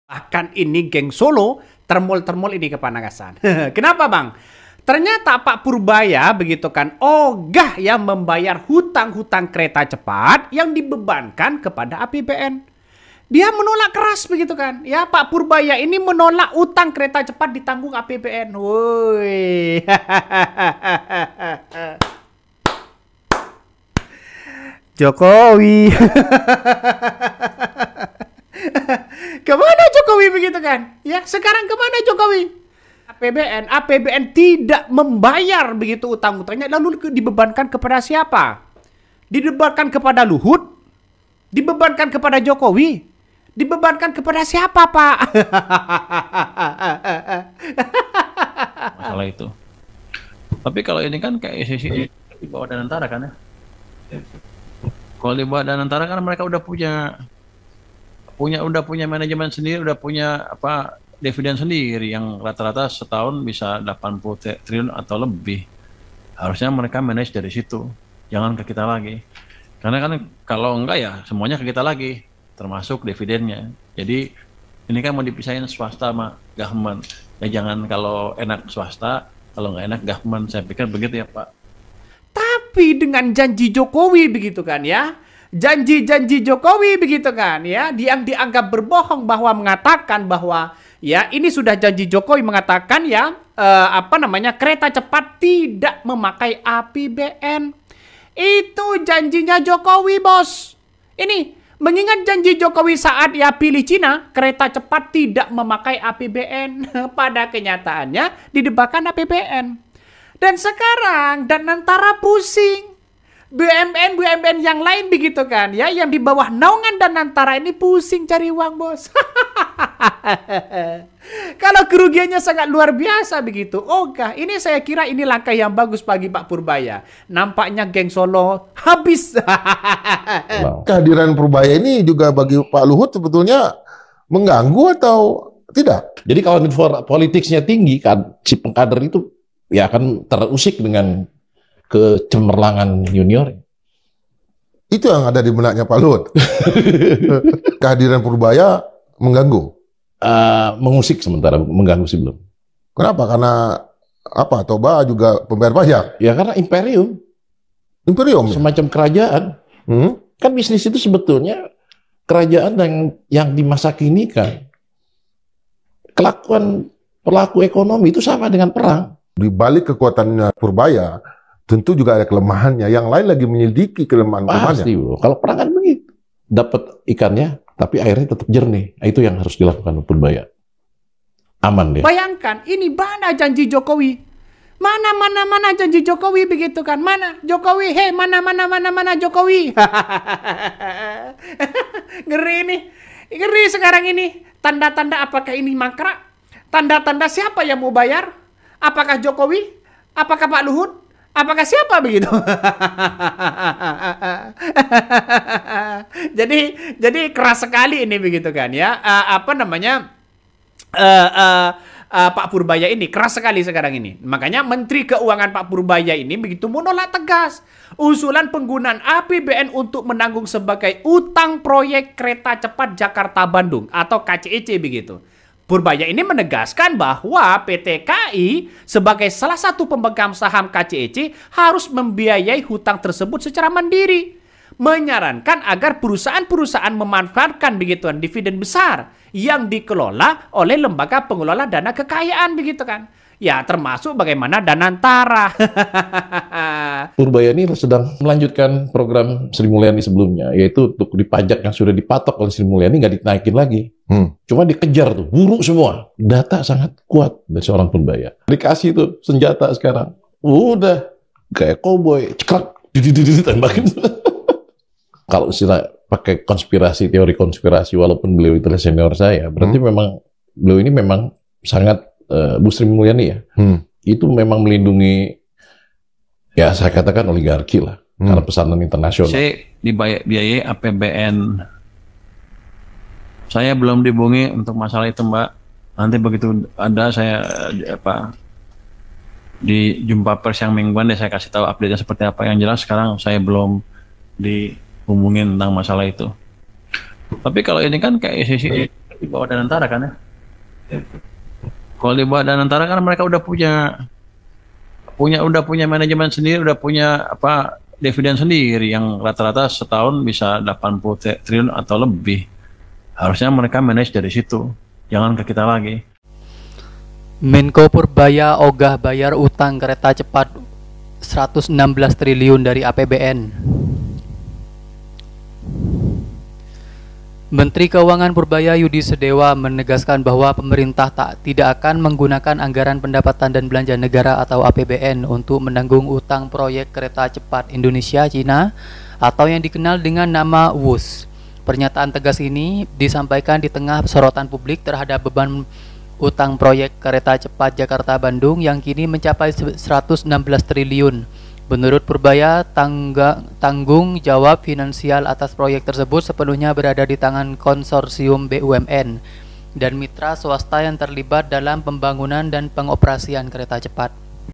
Bahkan ini geng Solo, termul-termul ini kepanasan. Kenapa bang? Ternyata Pak Purbaya begitu kan, ogah yang membayar hutang-hutang kereta cepat yang dibebankan kepada APBN. Dia menolak keras begitu kan. Ya, Pak Purbaya ini menolak utang kereta cepat ditanggung APBN. Woi. Jokowi. Kemana Jokowi begitu kan? Ya, sekarang kemana Jokowi? APBN tidak membayar begitu utang-utangnya, lalu dibebankan kepada siapa? Dibebankan kepada Luhut? Dibebankan kepada Jokowi? Dibebankan kepada siapa, Pak? Masalah itu. Tapi kalau ini kan kayak sisi di bawah Danantara kan ya. Kalau di bawah Danantara kan mereka udah punya manajemen sendiri, udah punya apa dividen sendiri yang rata-rata setahun bisa 80 triliun atau lebih. Harusnya mereka manage dari situ, jangan ke kita lagi. Karena kan kalau enggak ya semuanya ke kita lagi, termasuk dividennya. Jadi ini kan mau dipisahin swasta sama government. Ya jangan kalau enak swasta, kalau nggak enak government. Saya pikir begitu ya Pak. Tapi dengan janji Jokowi begitu kan ya. Janji-janji Jokowi begitu kan ya, yang dianggap berbohong bahwa mengatakan bahwa ya ini sudah janji Jokowi mengatakan ya kereta cepat tidak memakai APBN. Itu janjinya Jokowi, bos. Ini mengingat janji Jokowi saat ya pilih Cina, kereta cepat tidak memakai APBN. Pada kenyataannya didebakan APBN. Dan sekarang Danantara pusing. BUMN yang lain begitu kan ya, yang di bawah naungan Danantara ini pusing cari uang, bos. Kalau kerugiannya sangat luar biasa begitu. Oke, ini saya kira ini langkah yang bagus bagi Pak Purbaya. Nampaknya geng Solo habis. Kehadiran Purbaya ini juga bagi Pak Luhut sebetulnya mengganggu atau tidak? Jadi kalau politiknya tinggi kan, si pengkader itu ya akan terusik dengan kecemerlangan junior. Itu yang ada di benaknya Pak Luhut. Kehadiran Purbaya mengganggu? Mengusik sementara, mengganggu sih belum. Kenapa? Karena apa? Toba juga pembayar pajak? Ya karena imperium. Imperium? Semacam kerajaan. Kan bisnis itu sebetulnya kerajaan yang di masa kini kan. Kelakuan pelaku ekonomi itu sama dengan perang. Di balik kekuatannya Purbaya, tentu juga ada kelemahannya. Yang lain lagi menyelidiki kelemahan-kelemahannya. Pasti bro. Kalau perang kan begitu. Dapat ikannya, tapi airnya tetap jernih. Itu yang harus dilakukan Purbaya. Aman dia. Bayangkan, ini mana janji Jokowi? Mana janji Jokowi begitu kan? Mana Jokowi? Hei, mana Jokowi? Ngeri ini. Ngeri sekarang ini. Tanda-tanda apakah ini mangkrak? Tanda-tanda siapa yang mau bayar? Apakah Jokowi? Apakah Pak Luhut? Apakah siapa begitu? jadi keras sekali ini begitu kan ya. Pak Purbaya ini keras sekali sekarang ini. Makanya Menteri Keuangan Pak Purbaya ini begitu menolak tegas usulan penggunaan APBN untuk menanggung sebagai utang proyek kereta cepat Jakarta-Bandung atau KCEC begitu. Purbaya ini menegaskan bahwa PT KAI sebagai salah satu pemegang saham KCEC harus membiayai hutang tersebut secara mandiri. Menyarankan agar perusahaan-perusahaan memanfaatkan begituan dividen besar yang dikelola oleh lembaga pengelola dana kekayaan begitu kan. Ya termasuk bagaimana Danantara. Purbaya ini sedang melanjutkan program Sri Mulyani sebelumnya, yaitu untuk dipajak yang sudah dipatok oleh Sri Mulyani nggak dinaikin lagi. Cuma dikejar tuh, buru semua. Data sangat kuat dari seorang Purbaya. Dikasih tuh senjata sekarang. Udah kayak koboi, ceklak, tembakin. Kalau istilah pakai teori konspirasi, walaupun beliau itu senior saya, berarti memang beliau ini memang sangat Bu Sri Mulyani ya, itu memang melindungi, ya saya katakan oligarki lah, karena pesanan internasional. Saya dibiayai APBN. Saya belum dihubungi untuk masalah itu Mbak. Nanti begitu ada saya di jumpa pers yang mingguan deh saya kasih tahu update-nya seperti apa. Yang jelas sekarang saya belum dihubungin tentang masalah itu. Tapi kalau ini kan kayak sisi di di bawah Danantara kan ya. Kalau di bawah Danantara kan mereka udah punya manajemen sendiri, udah punya apa dividen sendiri yang rata-rata setahun bisa 80 triliun atau lebih. Harusnya mereka manage dari situ, jangan ke kita lagi. Menko Purbaya ogah bayar utang kereta cepat 116 triliun dari APBN. Menteri Keuangan Purbaya Yudi Sedewa menegaskan bahwa pemerintah tidak akan menggunakan anggaran pendapatan dan belanja negara atau APBN untuk menanggung utang proyek kereta cepat Indonesia-Cina atau yang dikenal dengan nama WUS. Pernyataan tegas ini disampaikan di tengah sorotan publik terhadap beban utang proyek kereta cepat Jakarta-Bandung yang kini mencapai 116 triliun. Menurut Purbaya, tanggung jawab finansial atas proyek tersebut sepenuhnya berada di tangan konsorsium BUMN dan mitra swasta yang terlibat dalam pembangunan dan pengoperasian kereta cepat.